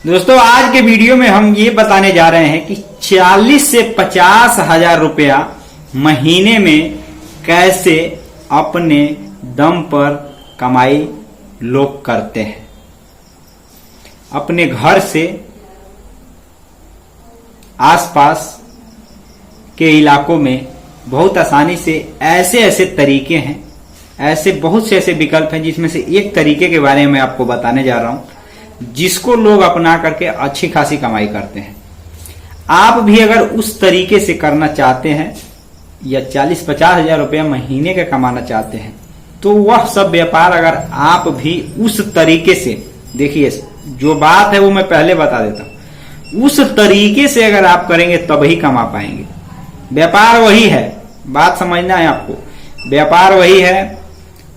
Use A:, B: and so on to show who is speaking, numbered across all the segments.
A: दोस्तों आज के वीडियो में हम ये बताने जा रहे हैं कि 40 से 50 हजार रुपया महीने में कैसे अपने दम पर कमाई लोग करते हैं। अपने घर से आसपास के इलाकों में बहुत आसानी से ऐसे तरीके हैं, ऐसे बहुत से ऐसे विकल्प हैं, जिसमें से एक तरीके के बारे में मैं आपको बताने जा रहा हूं जिसको लोग अपना करके अच्छी खासी कमाई करते हैं। आप भी अगर उस तरीके से करना चाहते हैं या 40-50 हजार रुपया महीने का कमाना चाहते हैं तो वह सब व्यापार अगर आप भी उस तरीके से, देखिए जो बात है वो मैं पहले बता देता हूं, उस तरीके से अगर आप करेंगे तभी कमा पाएंगे। व्यापार वही है, बात समझना है आपको, व्यापार वही है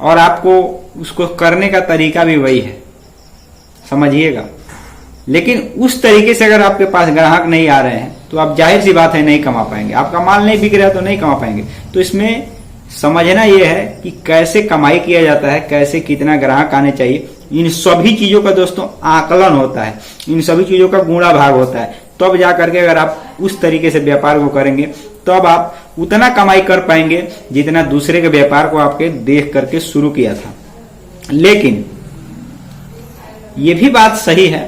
A: और आपको उसको करने का तरीका भी वही है, समझिएगा। लेकिन उस तरीके से अगर आपके पास ग्राहक नहीं आ रहे हैं तो आप जाहिर सी बात है नहीं कमा पाएंगे। आपका माल नहीं बिक रहा है तो नहीं कमा पाएंगे। तो इसमें समझना यह है कि कैसे कमाई किया जाता है, कैसे कितना ग्राहक आने चाहिए, इन सभी चीजों का दोस्तों आकलन होता है, इन सभी चीजों का गुणा भाग होता है। तब जा करके अगर आप उस तरीके से व्यापार को करेंगे तब आप उतना कमाई कर पाएंगे जितना दूसरे के व्यापार को आपके देख करके शुरू किया था। लेकिन ये भी बात सही है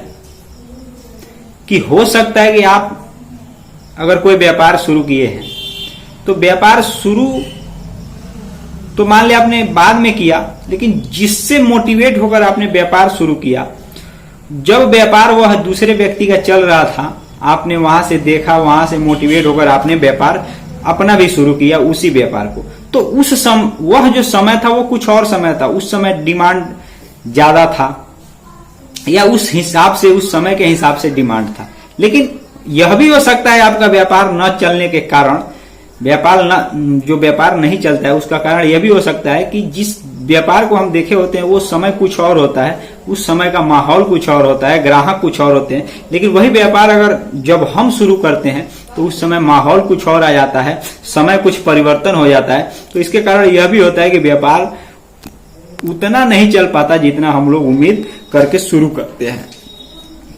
A: कि हो सकता है कि आप अगर कोई व्यापार शुरू किए हैं तो व्यापार शुरू तो मान लिया आपने बाद में किया, लेकिन जिससे मोटिवेट होकर आपने व्यापार शुरू किया, जब व्यापार वह दूसरे व्यक्ति का चल रहा था, आपने वहां से देखा, वहां से मोटिवेट होकर आपने व्यापार अपना भी शुरू किया उसी व्यापार को। तो वह जो समय था वो कुछ और समय था, उस समय डिमांड ज्यादा था या उस हिसाब से, उस समय के हिसाब से डिमांड था। लेकिन यह भी हो सकता है आपका व्यापार न चलने के कारण, जो व्यापार नहीं चलता है उसका कारण यह भी हो सकता है कि जिस व्यापार को हम देखे होते हैं वो समय कुछ और होता है, उस समय का माहौल कुछ और होता है, ग्राहक कुछ और होते हैं। लेकिन वही व्यापार अगर जब हम शुरू करते हैं तो उस समय माहौल कुछ और आ जाता है, समय कुछ परिवर्तन हो जाता है। तो इसके कारण यह भी होता है कि व्यापार उतना नहीं चल पाता जितना हम लोग उम्मीद करके शुरू करते हैं।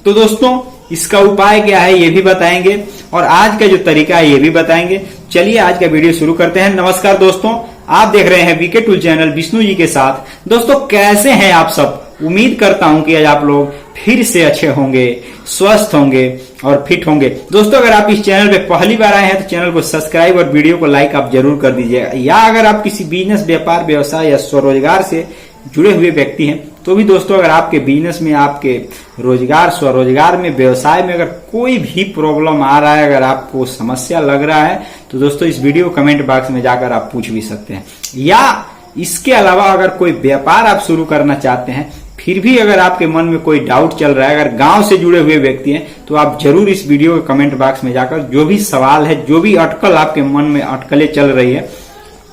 A: तो दोस्तों इसका उपाय क्या है ये भी बताएंगे और आज का जो तरीका है ये भी बताएंगे। चलिए आज का वीडियो शुरू करते हैं। नमस्कार दोस्तों, आप देख रहे हैं VK tool channel Vishnu ji के साथ। दोस्तों कैसे हैं आप सब? उम्मीद करता हूं कि आज आप लोग फिर से अच्छे होंगे, स्वस्थ होंगे और फिट होंगे। दोस्तों अगर आप इस चैनल पे पहली बार आए हैं तो चैनल को सब्सक्राइब और वीडियो को लाइक आप जरूर कर दीजिएगा। या अगर आप किसी बिजनेस, व्यापार, व्यवसाय या स्वरोजगार से जुड़े हुए व्यक्ति हैं तो भी दोस्तों अगर आपके बिजनेस में, आपके रोजगार, स्वरोजगार में, व्यवसाय में अगर कोई भी प्रॉब्लम आ रहा है, अगर आपको समस्या लग रहा है तो दोस्तों इस वीडियो कमेंट बॉक्स में जाकर आप पूछ भी सकते हैं। या इसके अलावा अगर कोई व्यापार आप शुरू करना चाहते हैं फिर भी अगर आपके मन में कोई डाउट चल रहा है, अगर गांव से जुड़े हुए व्यक्ति हैं तो आप जरूर इस वीडियो के कमेंट बॉक्स में जाकर जो भी सवाल है, जो भी अटकल आपके मन में अटकलें चल रही है,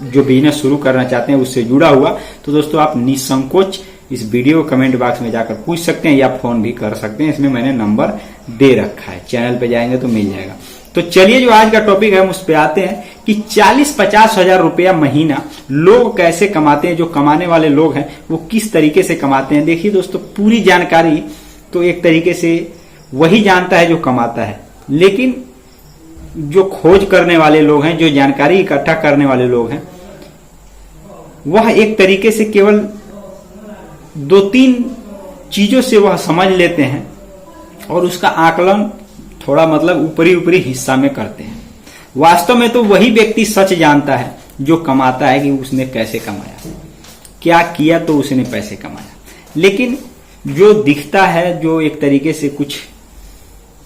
A: जो बिजनेस शुरू करना चाहते हैं उससे जुड़ा हुआ, तो दोस्तों आप निसंकोच इस वीडियो कमेंट बॉक्स में जाकर पूछ सकते हैं या फोन भी कर सकते हैं। इसमें मैंने नंबर दे रखा है, चैनल पे जाएंगे तो मिल जाएगा। तो चलिए जो आज का टॉपिक है हम उस पे आते हैं कि 40-50 हजार रुपया महीना लोग कैसे कमाते हैं। जो कमाने वाले लोग हैं वो किस तरीके से कमाते हैं। देखिए दोस्तों पूरी जानकारी तो एक तरीके से वही जानता है जो कमाता है, लेकिन जो खोज करने वाले लोग हैं, जो जानकारी इकट्ठा करने वाले लोग हैं, वह एक तरीके से केवल 2-3 चीजों से वह समझ लेते हैं और उसका आकलन थोड़ा मतलब ऊपरी हिस्सा में करते हैं। वास्तव में तो वही व्यक्ति सच जानता है जो कमाता है कि उसने कैसे कमाया, क्या किया तो उसने पैसे कमाया। लेकिन जो दिखता है, जो एक तरीके से कुछ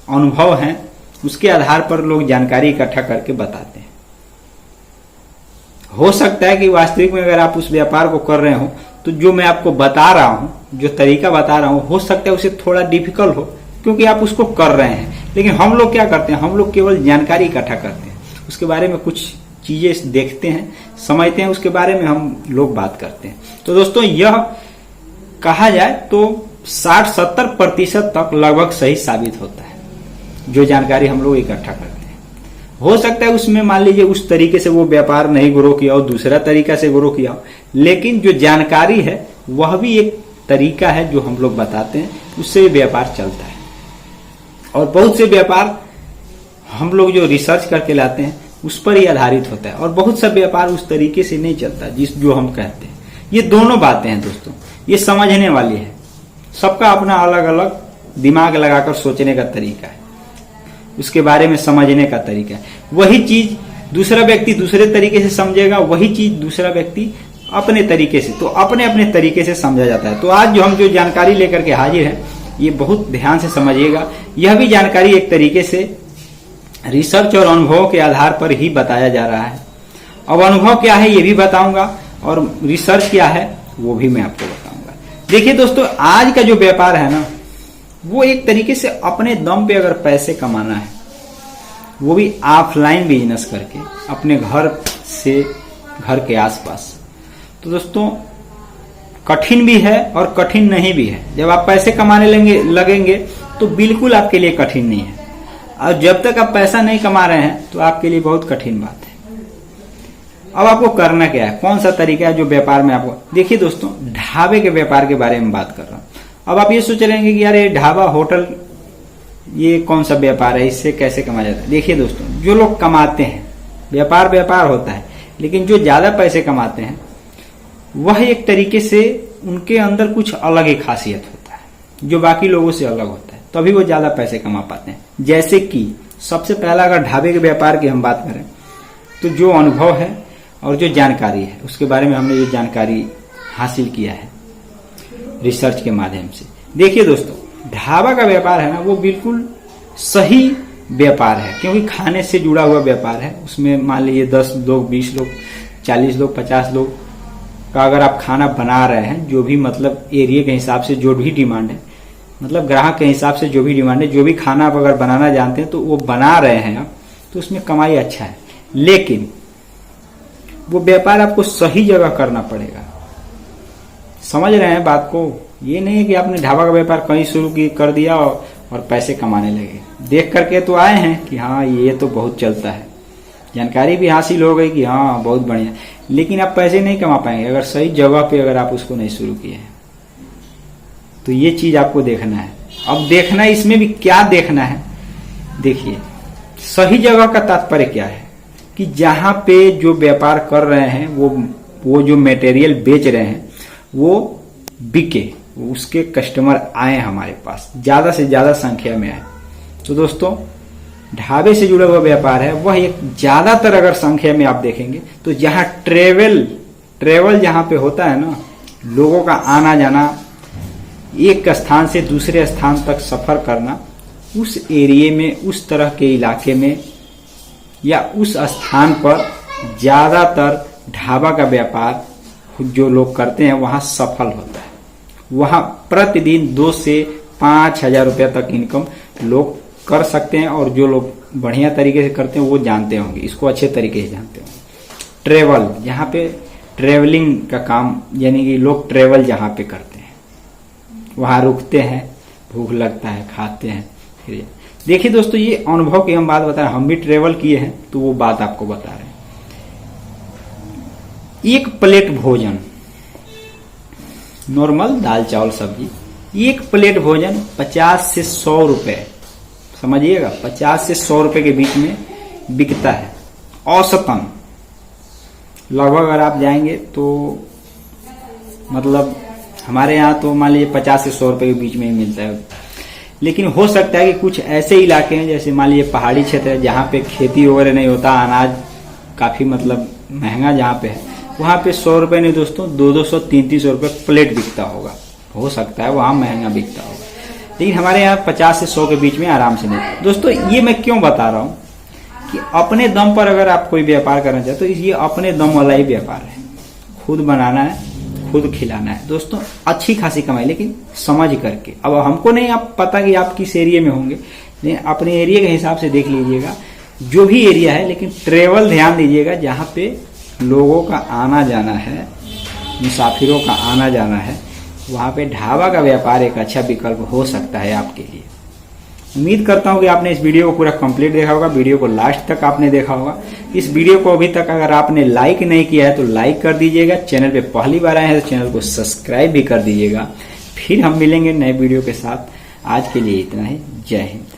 A: अनुभव है, उसके आधार पर लोग जानकारी इकट्ठा करके बताते हैं। हो सकता है कि वास्तविक में अगर आप उस व्यापार को कर रहे हो तो जो मैं आपको बता रहा हूं, जो तरीका बता रहा हूं, हो सकता है उसे थोड़ा डिफिकल्ट हो क्योंकि आप उसको कर रहे हैं। लेकिन हम लोग क्या करते हैं, हम लोग केवल जानकारी इकट्ठा करते हैं, उसके बारे में कुछ चीजें देखते हैं, समझते हैं, उसके बारे में हम लोग बात करते हैं। तो दोस्तों यह कहा जाए तो 60-70% तक लगभग सही साबित होता है जो जानकारी हम लोग इकट्ठा करते हैं। हो सकता है उसमें मान लीजिए उस तरीके से वो व्यापार नहीं ग्रो किया हो, दूसरा तरीका से ग्रो किया हो, लेकिन जो जानकारी है वह भी एक तरीका है जो हम लोग बताते हैं, उससे व्यापार चलता है। और बहुत से व्यापार हम लोग जो रिसर्च करके लाते हैं उस पर ही आधारित होता है, और बहुत सा व्यापार उस तरीके से नहीं चलता जो हम कहते हैं। ये दोनों बातें हैं दोस्तों, ये समझने वाली है। सबका अपना अलग अलग दिमाग लगाकर सोचने का तरीका है, उसके बारे में समझने का तरीका है। वही चीज दूसरा व्यक्ति दूसरे तरीके से समझेगा, वही चीज दूसरा व्यक्ति अपने तरीके से, तो अपने अपने तरीके से समझा जाता है। तो आज जो हम जो जानकारी लेकर के हाजिर हैं, ये बहुत ध्यान से समझिएगा। यह भी जानकारी एक तरीके से रिसर्च और अनुभव के आधार पर ही बताया जा रहा है। अब अनुभव क्या है ये भी बताऊंगा, और रिसर्च क्या है वो भी मैं आपको बताऊंगा। देखिए दोस्तों, आज का जो व्यापार है ना, वो एक तरीके से अपने दम पे अगर पैसे कमाना है, वो भी ऑफलाइन बिजनेस करके अपने घर से, घर के आसपास, तो दोस्तों कठिन भी है और कठिन नहीं भी है। जब आप पैसे कमाने लगेंगे तो बिल्कुल आपके लिए कठिन नहीं है, और जब तक आप पैसा नहीं कमा रहे हैं तो आपके लिए बहुत कठिन बात है। अब आपको करना क्या है, कौन सा तरीका है जो व्यापार में आपको, देखिए दोस्तों, ढाबे के व्यापार के बारे में बात कर रहा हूं। अब आप ये सोच रहे हैं कि यार ये ढाबा होटल ये कौन सा व्यापार है, इससे कैसे कमाया जाता है। देखिए दोस्तों, जो लोग कमाते हैं, व्यापार होता है, लेकिन जो ज्यादा पैसे कमाते हैं वह एक तरीके से उनके अंदर कुछ अलग ही खासियत होता है जो बाकी लोगों से अलग होता है, तभी वो ज्यादा पैसे कमा पाते हैं। जैसे कि सबसे पहला अगर ढाबे के व्यापार की हम बात करें तो जो अनुभव है और जो जानकारी है उसके बारे में हमने ये जानकारी हासिल किया है रिसर्च के माध्यम से। देखिए दोस्तों, ढाबा का व्यापार है ना, वो बिल्कुल सही व्यापार है, क्योंकि खाने से जुड़ा हुआ व्यापार है। उसमें मान लीजिए 10 लोग, 20 लोग, 40 लोग, 50 लोग का अगर आप खाना बना रहे हैं, जो भी मतलब एरिया के हिसाब से जो भी डिमांड है, मतलब ग्राहक के हिसाब से जो भी डिमांड है, जो भी खाना आप अगर बनाना जानते हैं तो वो बना रहे हैं आप, तो उसमें कमाई अच्छा है। लेकिन वो व्यापार आपको सही जगह करना पड़ेगा। समझ रहे हैं बात को? ये नहीं है कि आपने ढाबा का व्यापार कहीं शुरू कर दिया और पैसे कमाने लगे। देख करके तो आए हैं कि हाँ ये तो बहुत चलता है, जानकारी भी हासिल हो गई कि हाँ बहुत बढ़िया, लेकिन आप पैसे नहीं कमा पाएंगे अगर सही जगह पे अगर आप उसको नहीं शुरू किए हैं। तो ये चीज आपको देखना है। अब देखना है, इसमें भी क्या देखना है, देखिए सही जगह का तात्पर्य क्या है कि जहां पे जो व्यापार कर रहे हैं वो जो मटेरियल बेच रहे हैं वो बिके, उसके कस्टमर आए हमारे पास, ज्यादा से ज्यादा संख्या में आए। तो दोस्तों, ढाबे से जुड़ा हुआ व्यापार है वह एक ज्यादातर अगर संख्या में आप देखेंगे तो जहां ट्रेवल जहां पे होता है ना, लोगों का आना जाना, एक स्थान से दूसरे स्थान तक सफर करना, उस एरिया में, उस तरह के इलाके में या उस स्थान पर ज्यादातर ढाबा का व्यापार जो लोग करते हैं वहां सफल होता है। वहां प्रतिदिन 2 से 5 हजार रुपया तक इनकम लोग कर सकते हैं, और जो लोग बढ़िया तरीके से करते हैं वो जानते होंगे, इसको अच्छे तरीके से जानते होंगे। ट्रेवल, जहां पे ट्रेवलिंग का काम, यानी कि लोग ट्रेवल जहां पे करते हैं वहां रुकते हैं, भूख लगता है, खाते हैं, फिर देखिए दोस्तों, ये अनुभव की हम बात बता रहे हैं, हम भी ट्रेवल किए हैं तो वो बात आपको बता रहे हैं। एक प्लेट भोजन, नॉर्मल दाल चावल सब्जी, एक प्लेट भोजन 50 से 100 रुपए, समझिएगा 50 से 100 रुपए के बीच में बिकता है औसतन। लगभग अगर आप जाएंगे तो मतलब हमारे यहाँ तो मान लीजिए 50 से 100 रुपए के बीच में ही मिलता है। लेकिन हो सकता है कि कुछ ऐसे इलाके हैं, जैसे मान लीजिए पहाड़ी क्षेत्र है जहाँ पे खेती वगैरह नहीं होता, अनाज काफी मतलब महंगा जहाँ पे है, वहां पे 100 रुपए नहीं दोस्तों, 200, 300 रुपए प्लेट बिकता होगा। हो सकता है वहां महंगा बिकता होगा, लेकिन हमारे यहाँ 50 से 100 के बीच में आराम से मिलता है। दोस्तों, ये मैं क्यों बता रहा हूं कि अपने दम पर अगर आप कोई व्यापार करना चाहते तो ये अपने दम वाला ही व्यापार है। खुद बनाना है, खुद खिलाना है दोस्तों, अच्छी खासी कमाई, लेकिन समझ करके। अब हमको नहीं आप पता कि आप किस एरिया में होंगे, लेकिन अपने एरिया के हिसाब से देख लीजिएगा, जो भी एरिया है, लेकिन ट्रेवल ध्यान दीजिएगा जहाँ पे लोगों का आना जाना है, मुसाफिरों का आना जाना है, वहां पे ढाबा का व्यापार एक अच्छा विकल्प हो सकता है आपके लिए। उम्मीद करता हूं कि आपने इस वीडियो को पूरा कंप्लीट देखा होगा, वीडियो को लास्ट तक आपने देखा होगा। इस वीडियो को अभी तक अगर आपने लाइक नहीं किया है तो लाइक कर दीजिएगा, चैनल पे पहली बार आए हैं तो चैनल को सब्सक्राइब भी कर दीजिएगा। फिर हम मिलेंगे नए वीडियो के साथ। आज के लिए इतना ही, जय हिंद।